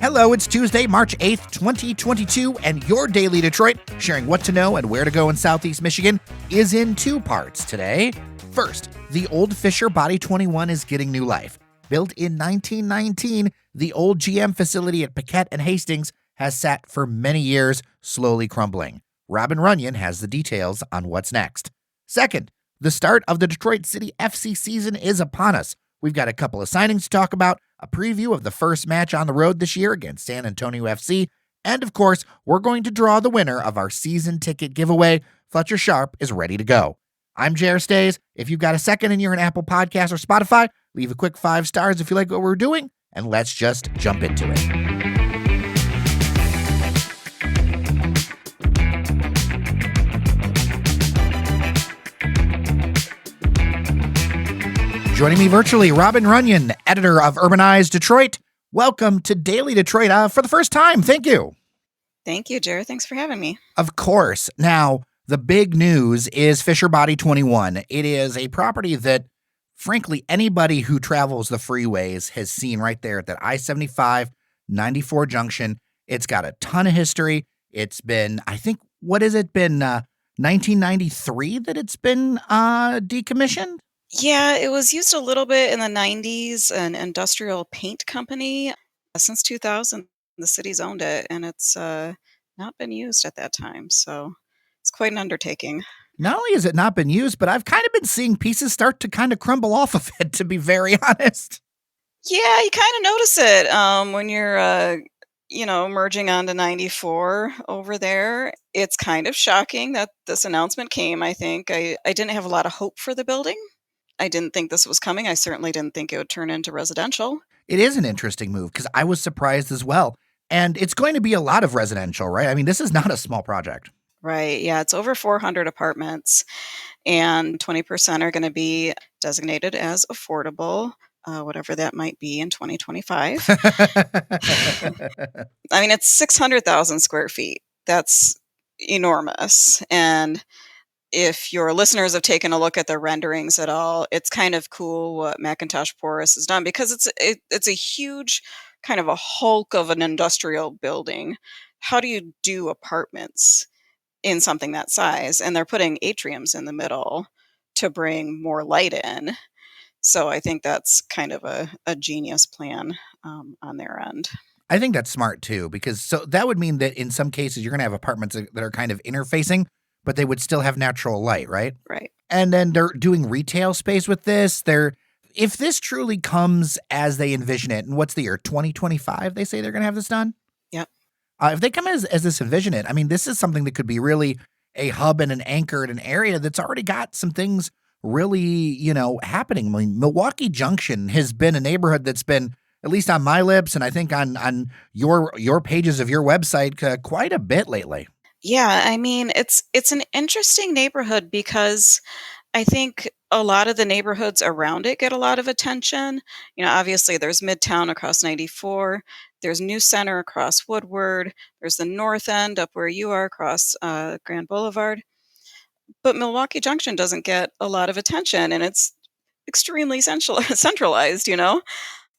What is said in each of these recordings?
Hello, it's Tuesday, March 8th, 2022, and your Daily Detroit, sharing what to know and where to go in Southeast Michigan, is in two parts today. First, the old Fisher Body 21 is getting new life. Built in 1919, the old GM facility at Paquette and Hastings has sat for many years, slowly crumbling. Robin Runyan has the details on what's next. Second, the start of the Detroit City FC season is upon us. We've got a couple of signings to talk about, a preview of the first match on the road this year against San Antonio FC, and of course, we're going to draw the winner of our season ticket giveaway. Fletcher Sharpe is ready to go. I'm J.R. Stays. If you've got a second and you're an Apple Podcast or Spotify, leave a quick 5 stars if you like what we're doing, and let's just jump into it. Joining me virtually, Robin Runyan, editor of Urbanize Detroit. Welcome to Daily Detroit for the first time. Thank you. Thank you, Jared. Thanks for having me. Of course. Now, the big news is Fisher Body 21. It is a property that, frankly, anybody who travels the freeways has seen right there at that I-75-94 junction. It's got a ton of history. It's been, I think, what has it been, 1993 that it's been decommissioned? Yeah, it was used a little bit in the 90s, an industrial paint company. Since 2000, the city's owned it, and it's not been used at that time. So it's quite an undertaking. Not only has it not been used, but I've kind of been seeing pieces start to kind of crumble off of it, to be very honest. Yeah, you kind of notice it when you're, merging onto 94 over there. It's kind of shocking that this announcement came, I think. I didn't have a lot of hope for the building. I didn't think this was coming. I certainly didn't think it would turn into residential. It is an interesting move because I was surprised as well. And it's going to be a lot of residential, right? I mean, this is not a small project. Right. Yeah, it's over 400 apartments, and 20% are going to be designated as affordable, whatever that might be in 2025. I mean, it's 600,000 square feet. That's enormous. And if your listeners have taken a look at the renderings at all, it's kind of cool what Macintosh Porous has done, because it's a huge kind of a hulk of an industrial building. How do you do apartments in something that size? And they're putting atriums in the middle to bring more light in. So I think that's kind of a genius plan on their end. I think that's smart too, because so that would mean that in some cases you're going to have apartments that are kind of interfacing, but they would still have natural light, right? Right. And then they're doing retail space with this. If this truly comes as they envision it, and what's the year, 2025, they say they're going to have this done? Yep. If they come as this envision it, I mean, this is something that could be really a hub and an anchor in an area that's already got some things really, happening. I mean, Milwaukee Junction has been a neighborhood that's been, at least on my lips, and I think on your pages of your website, quite a bit lately. Yeah, I mean, it's an interesting neighborhood because I think a lot of the neighborhoods around it get a lot of attention. Obviously there's Midtown across 94, there's New Center across Woodward, there's the North End up where you are across Grand Boulevard. But Milwaukee Junction doesn't get a lot of attention, and it's extremely centralized,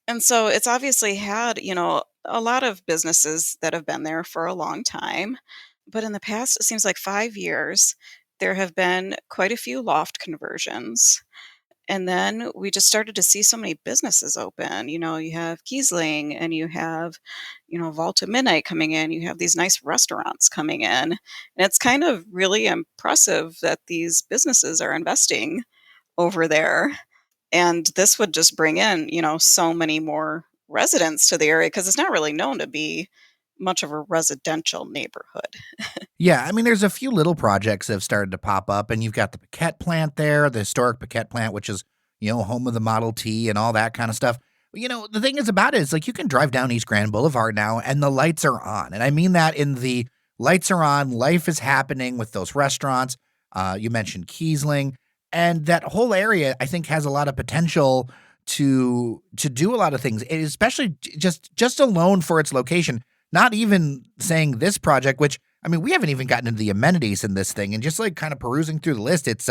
And so it's obviously had, a lot of businesses that have been there for a long time. But in the past, it seems like 5 years, there have been quite a few loft conversions. And then we just started to see so many businesses open. You have Kiesling, and you have, Vault to Midnight coming in. You have these nice restaurants coming in. And it's kind of really impressive that these businesses are investing over there. And this would just bring in, so many more residents to the area, because it's not really known to be much of a residential neighborhood. Yeah, I mean, there's a few little projects that have started to pop up, and you've got the Paquette plant there, the historic Paquette plant, which is, home of the Model T and all that kind of stuff. The thing is about it is, like, you can drive down East Grand Boulevard now, and the lights are on. And I mean that in the lights are on, life is happening with those restaurants. You mentioned Kiesling, and that whole area, I think, has a lot of potential to do a lot of things, especially just alone for its location. Not even saying this project, which, I mean, we haven't even gotten into the amenities in this thing, and just like kind of perusing through the list, it's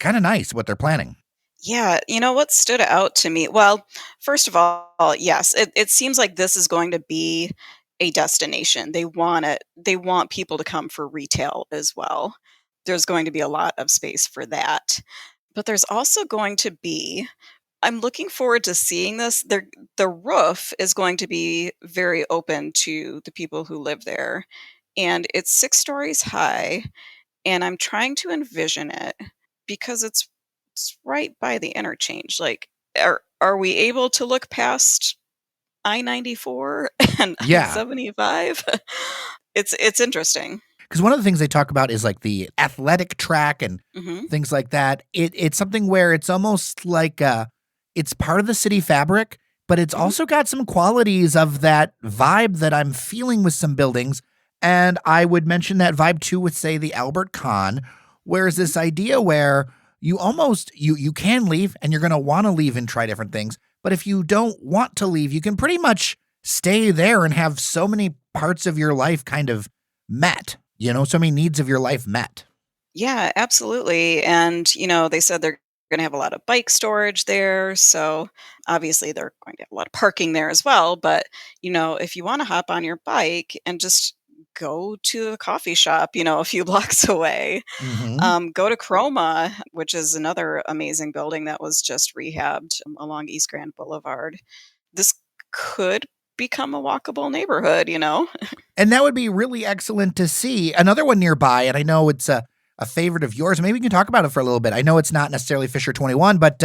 kind of nice what they're planning. Yeah, what stood out to me? Well, first of all, yes, it seems like this is going to be a destination. They want people to come for retail as well. There's going to be a lot of space for that. But there's also going to be I'm looking forward to seeing this. The roof is going to be very open to the people who live there, and it's 6 stories high, and I'm trying to envision it because it's right by the interchange. Like, are we able to look past I-94 and Yeah. I-75? It's interesting. Because one of the things they talk about is like the athletic track and Mhm, things like that. It's something where it's almost like it's part of the city fabric, but it's mhm. also got some qualities of that vibe that I'm feeling with some buildings. And I would mention that vibe too with, say, the Albert Kahn, whereas Mhm. this idea where you can leave and you're going to want to leave and try different things, but if you don't want to leave, you can pretty much stay there and have so many parts of your life kind of met, so many needs of your life met. Yeah, absolutely. And, they said they're going to have a lot of bike storage there. So obviously they're going to have a lot of parking there as well. But, if you want to hop on your bike and just go to a coffee shop, a few blocks away, Mhm. go to Chroma, which is another amazing building that was just rehabbed along East Grand Boulevard. This could become a walkable neighborhood. And that would be really excellent to see. Another one nearby, and I know it's a favorite of yours. Maybe we can talk about it for a little bit. I know it's not necessarily Fisher 21, but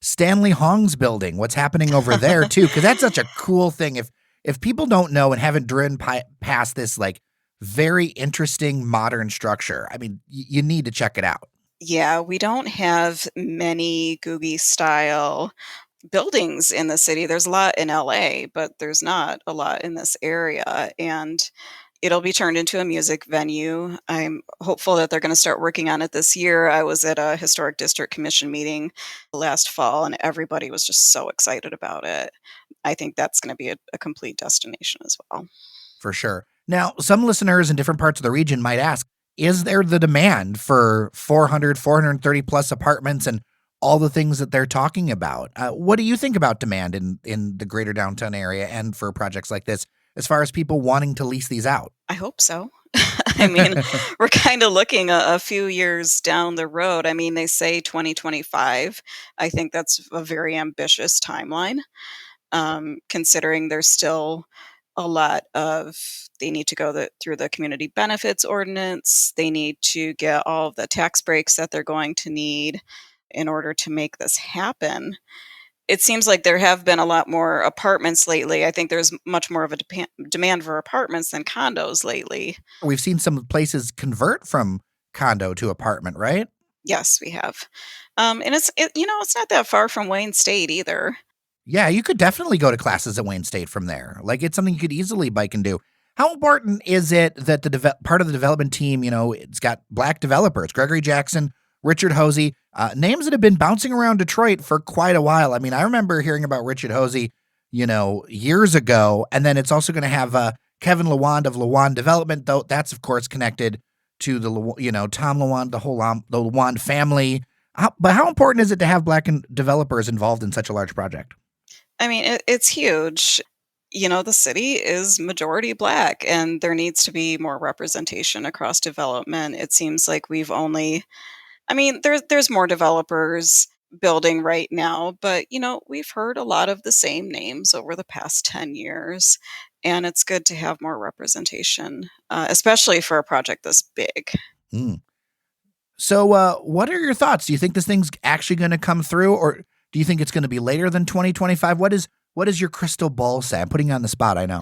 Stanley Hong's building, what's happening over there too, because that's such a cool thing. If people don't know and haven't driven past this like very interesting modern structure, I mean, you need to check it out. Yeah, we don't have many Googie style buildings in the city. There's a lot in LA, but there's not a lot in this area, and it'll be turned into a music venue. I'm hopeful that they're gonna start working on it this year. I was at a historic district commission meeting last fall, and everybody was just so excited about it. I think that's gonna be a complete destination as well. For sure. Now, some listeners in different parts of the region might ask, is there the demand for 400, 430 plus apartments and all the things that they're talking about? What do you think about demand in the greater downtown area and for projects like this, as far as people wanting to lease these out? I hope so. I mean, we're kinda looking a few years down the road. I mean, they say 2025. I think that's a very ambitious timeline, considering there's still a lot of they need to go through the community benefits ordinance. They need to get all of the tax breaks that they're going to need in order to make this happen. It seems like there have been a lot more apartments lately. I think there's much more of a demand for apartments than condos lately. We've seen some places convert from condo to apartment, right? Yes, we have. And it's not that far from Wayne State either. Yeah, you could definitely go to classes at Wayne State from there. Like it's something you could easily bike and do. How important is it that part of the development team, it's got black developers, Gregory Jackson, Richard Hosey, names that have been bouncing around Detroit for quite a while. I mean, I remember hearing about Richard Hosey, years ago, and then it's also going to have Kevin Lawand of Lawand Development, though that's of course connected to Tom Lawand, the Lawand family. But how important is it to have black developers involved in such a large project? I mean, it's huge. The city is majority black, and there needs to be more representation across development. It seems like we've only I mean, there's more developers building right now, but we've heard a lot of the same names over the past 10 years, and it's good to have more representation, especially for a project this big. Hmm. So, what are your thoughts? Do you think this thing's actually going to come through, or do you think it's going to be later than 2025? What does your crystal ball say? I'm putting you on the spot. I know.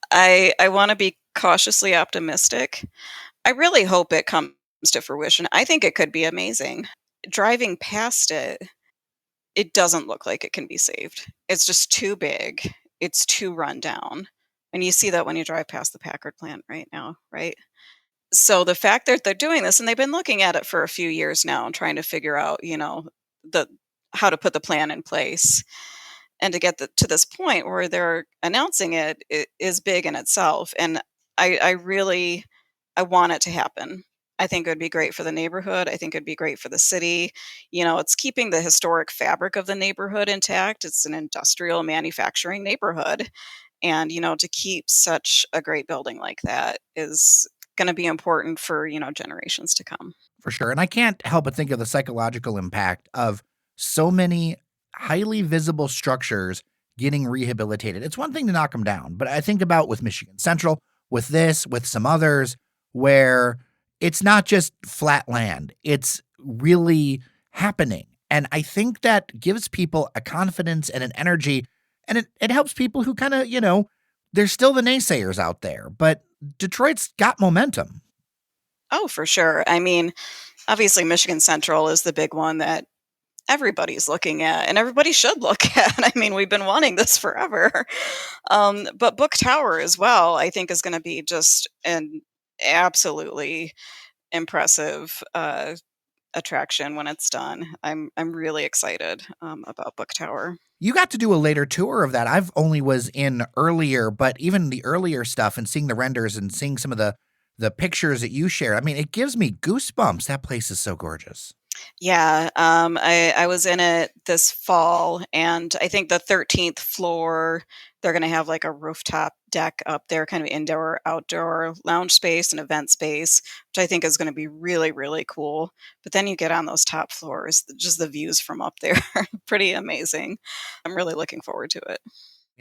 I want to be cautiously optimistic. I really hope it comes to fruition. I think it could be amazing. Driving past it, it doesn't look like it can be saved. It's just too big. It's too run down. And you see that when you drive past the Packard plant right now, right? So the fact that they're doing this and they've been looking at it for a few years now and trying to figure out, the how to put the plan in place and to get to this point where they're announcing it is big in itself. And I really I want it to happen. I think it would be great for the neighborhood. I think it'd be great for the city. It's keeping the historic fabric of the neighborhood intact. It's an industrial manufacturing neighborhood. And, to keep such a great building like that is going to be important for, generations to come. For sure. And I can't help but think of the psychological impact of so many highly visible structures getting rehabilitated. It's one thing to knock them down, but I think about with Michigan Central, with this, with some others, where it's not just flat land, it's really happening. And I think that gives people a confidence and an energy, and it helps people who kind of, there's still the naysayers out there, but Detroit's got momentum. Oh, for sure. I mean, obviously, Michigan Central is the big one that everybody's looking at and everybody should look at. I mean, we've been wanting this forever. But Book Tower as well, I think, is going to be just an absolutely impressive attraction when it's done. I'm really excited about Book Tower. You got to do a later tour of that. I've only was in earlier, but even the earlier stuff and seeing the renders and seeing some of the pictures that you shared, I mean, it gives me goosebumps. That place is so gorgeous. Yeah, I was in it this fall, and I think the 13th floor, they're gonna have, like, a rooftop deck up there, kind of indoor, outdoor lounge space and event space, which I think is gonna be really, really cool. But then you get on those top floors, just the views from up there are pretty amazing. I'm really looking forward to it.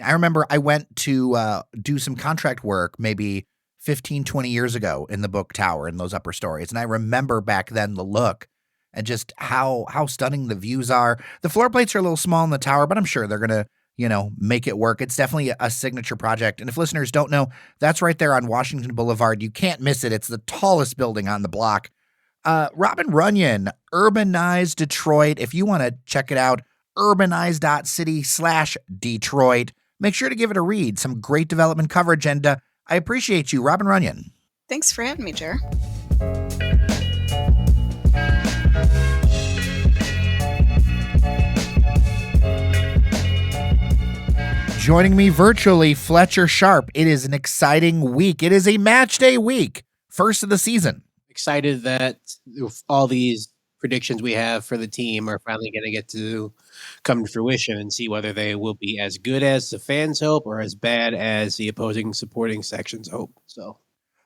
I remember I went to do some contract work maybe 15, 20 years ago in the Book Tower in those upper stories. And I remember back then the look and just how stunning the views are. The floor plates are a little small in the tower, but I'm sure they're going to, make it work. It's definitely a signature project. And if listeners don't know, that's right there on Washington Boulevard. You can't miss it. It's the tallest building on the block. Robin Runyan, Urbanize Detroit. If you want to check it out, urbanize.city/Detroit. Make sure to give it a read. Some great development coverage. And I appreciate you, Robin Runyan. Thanks for having me, Jer. Joining me virtually, Fletcher Sharpe. It is an exciting week. It is a match day week, first of the season. Excited that all these predictions we have for the team are finally going to get to come to fruition and see whether they will be as good as the fans hope or as bad as the opposing supporting sections hope. Well,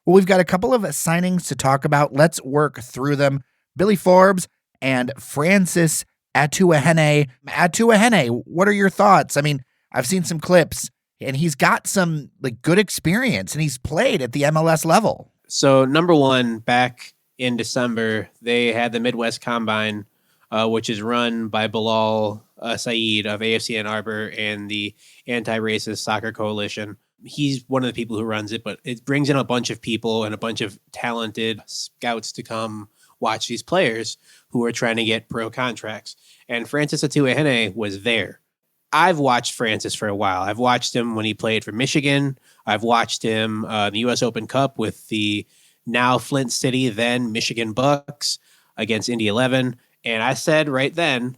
we've got a couple of signings to talk about. Let's work through them. Billy Forbes and Francis Atuahene. Atuahene, what are your thoughts? I mean, I've seen some clips, and he's got some good experience, and he's played at the MLS level. So, number one, back in December, they had the Midwest Combine, which is run by Bilal Saeed of AFC Ann Arbor and the Anti-Racist Soccer Coalition. He's one of the people who runs it, but it brings in a bunch of people and a bunch of talented scouts to come watch these players who are trying to get pro contracts. And Francis Atuahene was there. I've watched Francis for a while. I've watched him when he played for Michigan. I've watched him in the U.S. Open Cup with the now Flint City, then Michigan Bucks against Indy 11. And I said right then,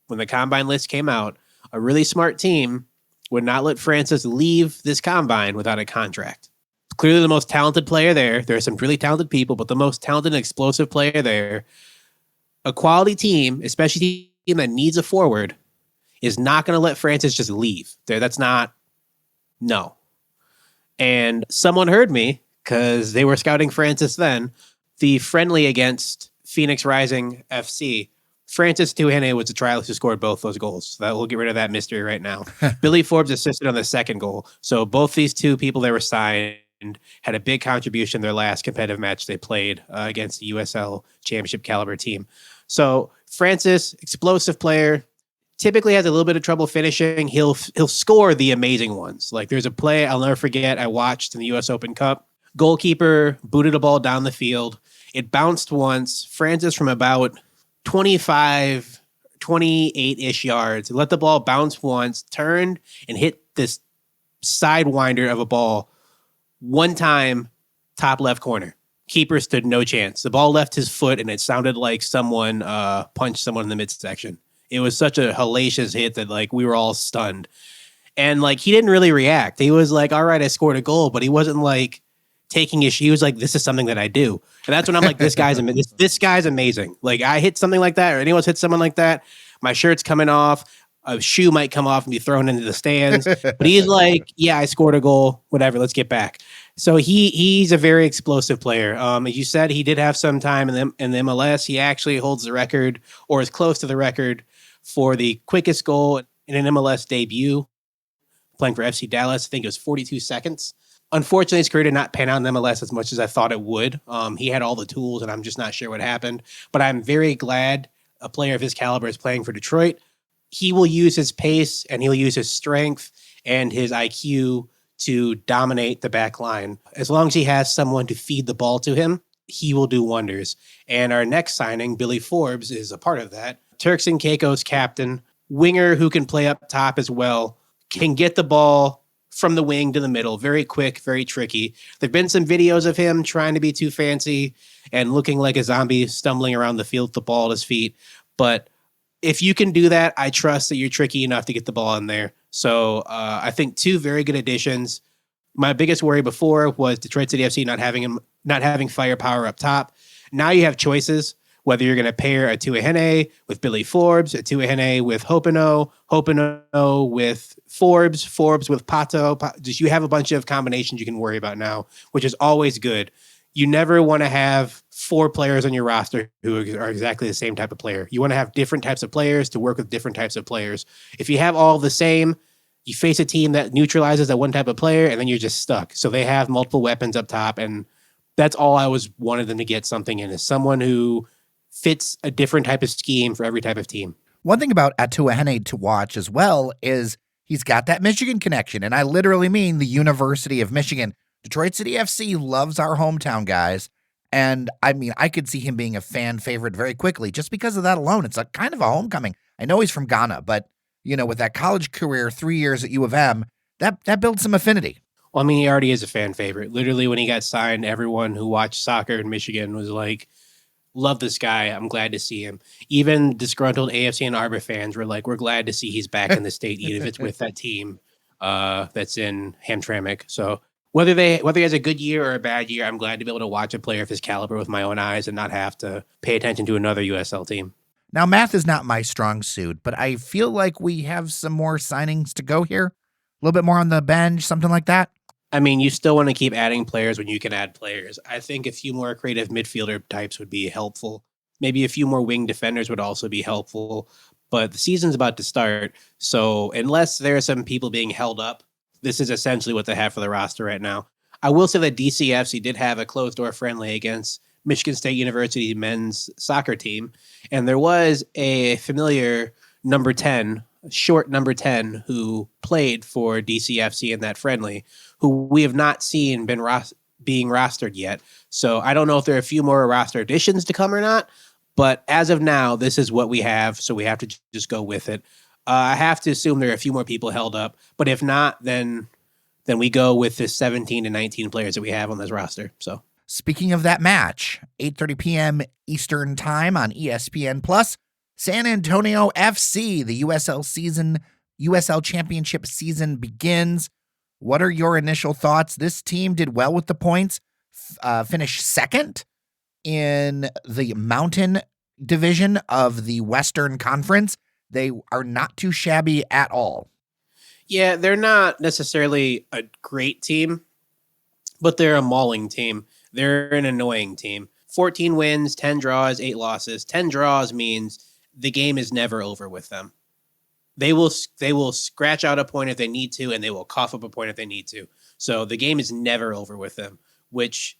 when the Combine list came out, a really smart team would not let Francis leave this Combine without a contract. Clearly the most talented player there. There are some really talented people, but the most talented and explosive player there. A quality team, especially a team that needs a forward, is not going to let Francis just leave. No. And someone heard me, because they were scouting Francis then, the friendly against Phoenix Rising FC. Francis Atuahene was the trialist who scored both those goals. So that we'll get rid of that mystery right now. Billy Forbes assisted on the second goal. So both these two people that were signed had a big contribution in their last competitive match they played against the USL Championship caliber team. So Francis, explosive player, typically has a little bit of trouble finishing. He'll score the amazing ones. Like there's a play I'll never forget I watched in the U.S. Open Cup. Goalkeeper booted a ball down the field. It bounced once. Francis from about 25, 28-ish yards. Let the ball bounce once, turned, and hit this sidewinder of a ball one time, top left corner. Keeper stood no chance. The ball left his foot, and it sounded like someone punched someone in the midsection. It was such a hellacious hit that we were all stunned. And he didn't really react. He was like, all right, I scored a goal, but he wasn't taking his, he was like, this is something that I do. And that's when I'm like, this guy's amazing. Like I hit something like that, or anyone's hit someone like that, my shirt's coming off, a shoe might come off and be thrown into the stands. But he's like, yeah, I scored a goal, whatever, let's get back. So he's a very explosive player. As you said, he did have some time in the MLS. He actually holds the record, or is close to the record, for the quickest goal in an MLS debut, playing for FC Dallas. I think it was 42 seconds. Unfortunately, his career did not pan out in MLS as much as I thought it would. He had all the tools, and I'm just not sure what happened. But I'm very glad a player of his caliber is playing for Detroit. He will use his pace, and he'll use his strength and his IQ to dominate the back line. As long as he has someone to feed the ball to him, he will do wonders. And our next signing, Billy Forbes, is a part of that. Turks and Caicos captain, winger who can play up top as well, can get the ball from the wing to the middle. Very quick, very tricky. There've been some videos of him trying to be too fancy and looking like a zombie stumbling around the field with the ball at his feet. But if you can do that, I trust that you're tricky enough to get the ball in there. So I think two very good additions. My biggest worry before was Detroit City FC not having firepower up top. Now you have choices, whether you're going to pair Atuahene with Billy Forbes, Atuahene with Hopino with Forbes with Pato. Just you have a bunch of combinations you can worry about now, which is always good. You never want to have four players on your roster who are exactly the same type of player. You want to have different types of players to work with different types of players. If you have all the same, you face a team that neutralizes that one type of player, and then you're just stuck. So they have multiple weapons up top, and that's all I wanted them to get something in, is someone who fits a different type of scheme for every type of team. One thing about Atuahene to watch as well is he's got that Michigan connection, and I literally mean the University of Michigan. Detroit City FC loves our hometown guys, and I mean, I could see him being a fan favorite very quickly just because of that alone. It's a kind of a homecoming. I know he's from Ghana, but, you know, with that college career, 3 years at U of M, that builds some affinity. Well, I mean, he already is a fan favorite. Literally, when he got signed, everyone who watched soccer in Michigan was like, love this guy. I'm glad to see him. Even disgruntled AFC and Arbor fans were like, we're glad to see he's back in the state, even if it's with that team that's in Hamtramck. So whether he has a good year or a bad year, I'm glad to be able to watch a player of his caliber with my own eyes and not have to pay attention to another USL team. Now, math is not my strong suit, but I feel like we have some more signings to go here. A little bit more on the bench, something like that. I mean, you still want to keep adding players when you can add players. I think a few more creative midfielder types would be helpful. Maybe a few more wing defenders would also be helpful. But the season's about to start, so unless there are some people being held up, this is essentially what they have for the roster right now. I will say that DCFC did have a closed-door friendly against Michigan State University men's soccer team, and there was a familiar number 10, short number 10, who played for DCFC in that friendly, who we have not seen being rostered yet. So I don't know if there are a few more roster additions to come or not, but as of now, this is what we have, so we have to just go with it. I have to assume there are a few more people held up, but if not, then we go with the 17 to 19 players that we have on this roster. So, speaking of that match, 8:30 p.m. Eastern Time on ESPN Plus, San Antonio FC, the USL Championship season begins. What are your initial thoughts? This team did well with the points, finished second in the Mountain Division of the Western Conference. They are not too shabby at all. Yeah, they're not necessarily a great team, but they're a mauling team. They're an annoying team. 14 wins, 10 draws, 8 losses. 10 draws means the game is never over with them. They will scratch out a point if they need to, and they will cough up a point if they need to. So the game is never over with them, which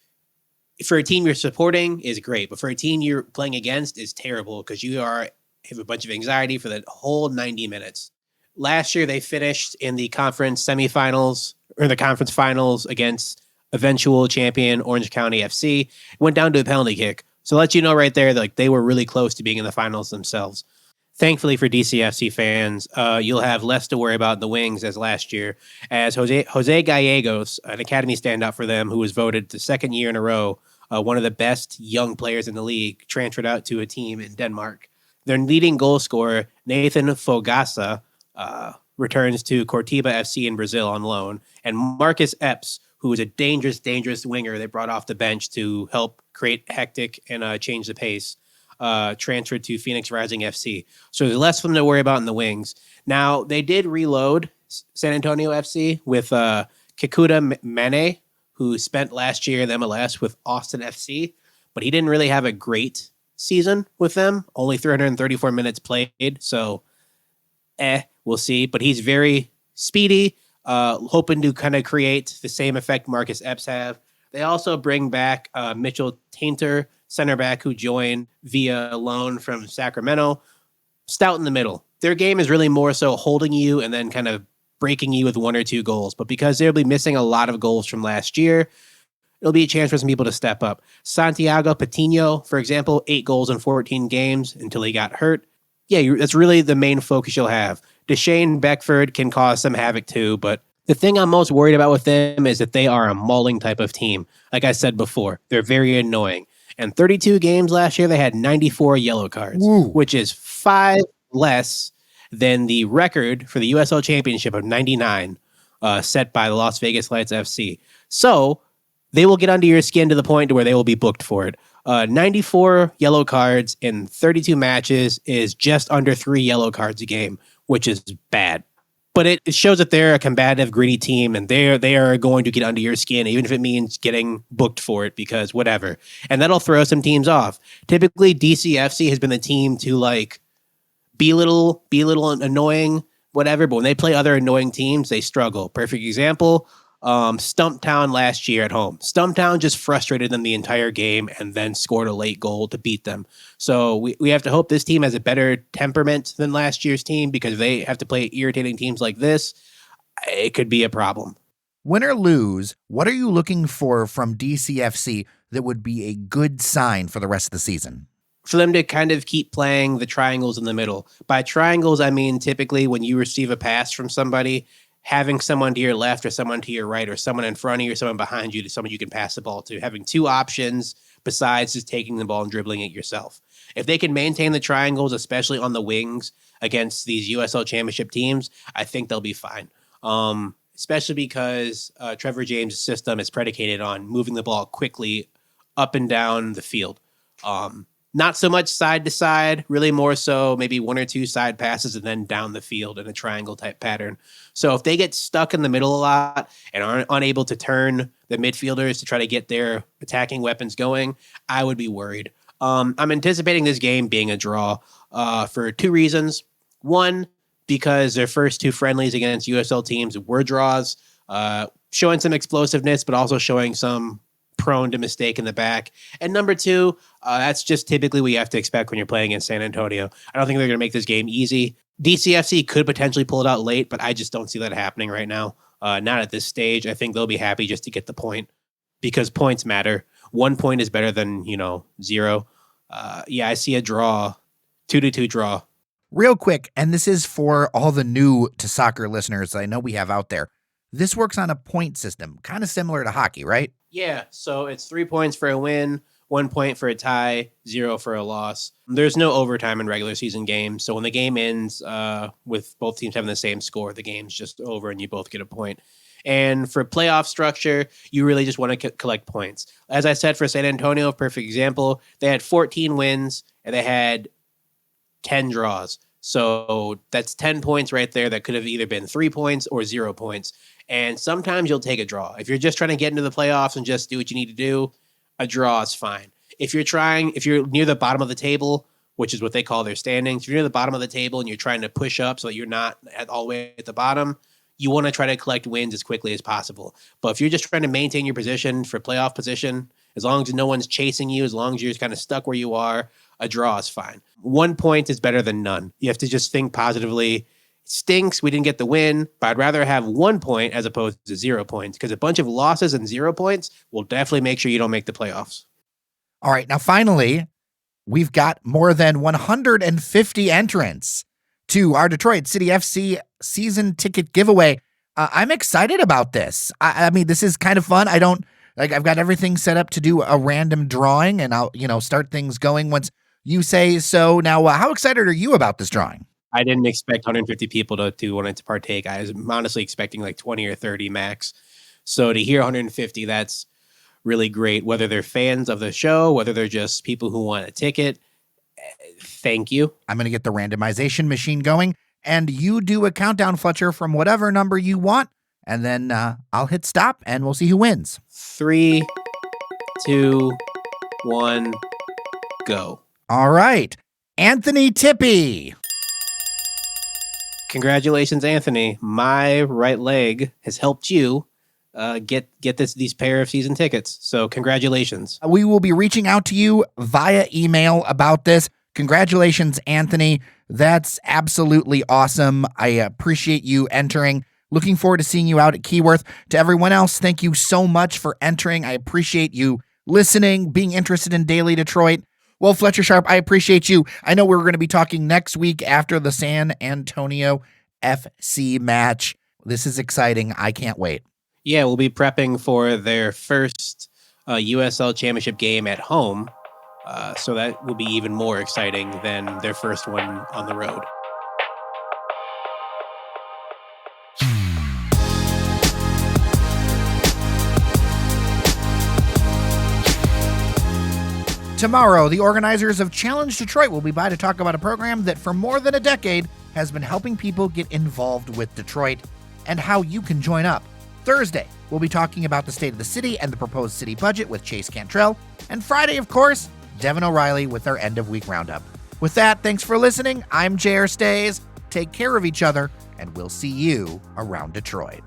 for a team you're supporting is great, but for a team you're playing against is terrible because you have a bunch of anxiety for the whole 90 minutes. Last year, they finished in the conference semifinals or the conference finals against eventual champion Orange County FC. Went down to a penalty kick. So let you know right there, like they were really close to being in the finals themselves. Thankfully for DCFC fans, you'll have less to worry about in the wings as last year, as Jose Gallegos, an academy standout for them, who was voted the second year in a row one of the best young players in the league, transferred out to a team in Denmark. Their leading goal scorer, Nathan Fogassa, returns to Coritiba FC in Brazil on loan, and Marcus Epps, who is a dangerous winger they brought off the bench to help create hectic and change the pace, transferred to Phoenix Rising FC. So there's less for them to worry about in the wings. Now, they did reload San Antonio FC with Kikuta Mane, who spent last year in MLS with Austin FC, but he didn't really have a great season with them. Only 334 minutes played, so we'll see. But he's very speedy, hoping to kind of create the same effect Marcus Epps have. They also bring back Mitchell Tainter, center back, who joined via loan from Sacramento. Stout in the middle. Their game is really more so holding you and then kind of breaking you with 1 or 2 goals. But because they'll be missing a lot of goals from last year, it'll be a chance for some people to step up. Santiago Patino, for example, 8 goals in 14 games until he got hurt. Yeah, that's really the main focus you'll have. Deshane Beckford can cause some havoc too, but the thing I'm most worried about with them is that they are a mauling type of team. Like I said before, they're very annoying. And 32 games last year, they had 94 yellow cards, which is 5 less than the record for the USL Championship of 99 set by the Las Vegas Lights FC. So they will get under your skin to the point to where they will be booked for it. 94 yellow cards in 32 matches is just under 3 yellow cards a game, which is bad. But it shows that they're a combative, gritty team, and they are going to get under your skin, even if it means getting booked for it, because whatever. And that'll throw some teams off. Typically, DCFC has been the team to like be a little annoying, whatever. But when they play other annoying teams, they struggle. Perfect example, Stumptown last year at home. Stumptown just frustrated them the entire game and then scored a late goal to beat them. So we have to hope this team has a better temperament than last year's team, because if they have to play irritating teams like this, it could be a problem. Win or lose, what are you looking for from DCFC that would be a good sign for the rest of the season? For them to kind of keep playing the triangles in the middle. By triangles, I mean typically when you receive a pass from somebody, having someone to your left or someone to your right or someone in front of you or someone behind you to someone you can pass the ball to. Having 2 options besides just taking the ball and dribbling it yourself. If they can maintain the triangles, especially on the wings against these USL Championship teams, I think they'll be fine. Especially because Trevor James' system is predicated on moving the ball quickly up and down the field. Not so much side to side, really more so maybe 1 or 2 side passes and then down the field in a triangle type pattern. So if they get stuck in the middle a lot and aren't unable to turn the midfielders to try to get their attacking weapons going, I would be worried. I'm anticipating this game being a draw for 2 reasons. One, because their first 2 friendlies against USL teams were draws, showing some explosiveness, but also showing some prone to mistake in the back. And number 2, that's just typically what you have to expect when you're playing against San Antonio. I don't think they're going to make this game easy. DCFC could potentially pull it out late, but I just don't see that happening right now. Not at this stage. I think they'll be happy just to get the point, because points matter. 1 point is better than, 0. I see a draw, 2-2 draw. Real quick, and this is for all the new to soccer listeners I know we have out there. This works on a point system, kind of similar to hockey, right? Yeah, so it's 3 points for a win, 1 point for a tie, 0 for a loss. There's no overtime in regular season games, so when the game ends with both teams having the same score, the game's just over and you both get a point. And for playoff structure, you really just want to collect points. As I said, for San Antonio, perfect example, they had 14 wins and they had 10 draws. So that's 10 points right there. That could have either been 3 points or 0 points. And sometimes you'll take a draw. If you're just trying to get into the playoffs and just do what you need to do, a draw is fine. If you're near the bottom of the table, which is what they call their standings, if you're near the bottom of the table and you're trying to push up so that you're not all the way at the bottom, you want to try to collect wins as quickly as possible. But if you're just trying to maintain your position for playoff position, as long as no one's chasing you, as long as you're kind of stuck where you are, a draw is fine. 1 point is better than none. You have to just think positively. It stinks we didn't get the win, but I'd rather have 1 point as opposed to 0 points, because a bunch of losses and 0 points will definitely make sure you don't make the playoffs. All right, now finally, we've got more than 150 entrants to our Detroit City FC season ticket giveaway. I'm excited about this. I mean, this is kind of fun. I've got everything set up to do a random drawing, and I'll, start things going once you say so. Now, how excited are you about this drawing? I didn't expect 150 people to want to partake. I was honestly expecting like 20 or 30 max. So to hear 150, that's really great. Whether they're fans of the show, whether they're just people who want a ticket, thank you. I'm going to get the randomization machine going, and you do a countdown, Fletcher, from whatever number you want, and then I'll hit stop, and we'll see who wins. 3, 2, 1, go. All right. Anthony Tippy. Congratulations, Anthony. My right leg has helped you get these pair of season tickets. So congratulations. We will be reaching out to you via email about this. Congratulations, Anthony. That's absolutely awesome. I appreciate you entering. Looking forward to seeing you out at Keyworth. To everyone else, thank you so much for entering. I appreciate you listening, being interested in Daily Detroit. Well, Fletcher Sharpe, I appreciate you. I know we're going to be talking next week after the San Antonio FC match. This is exciting. I can't wait. Yeah, we'll be prepping for their first USL Championship game at home. So that will be even more exciting than their first one on the road. Tomorrow, the organizers of Challenge Detroit will be by to talk about a program that for more than a decade has been helping people get involved with Detroit and how you can join up. Thursday, we'll be talking about the state of the city and the proposed city budget with Chase Cantrell. And Friday, of course, Devin O'Reilly with our end-of-week roundup. With that, thanks for listening. I'm J.R. Stays. Take care of each other, and we'll see you around Detroit.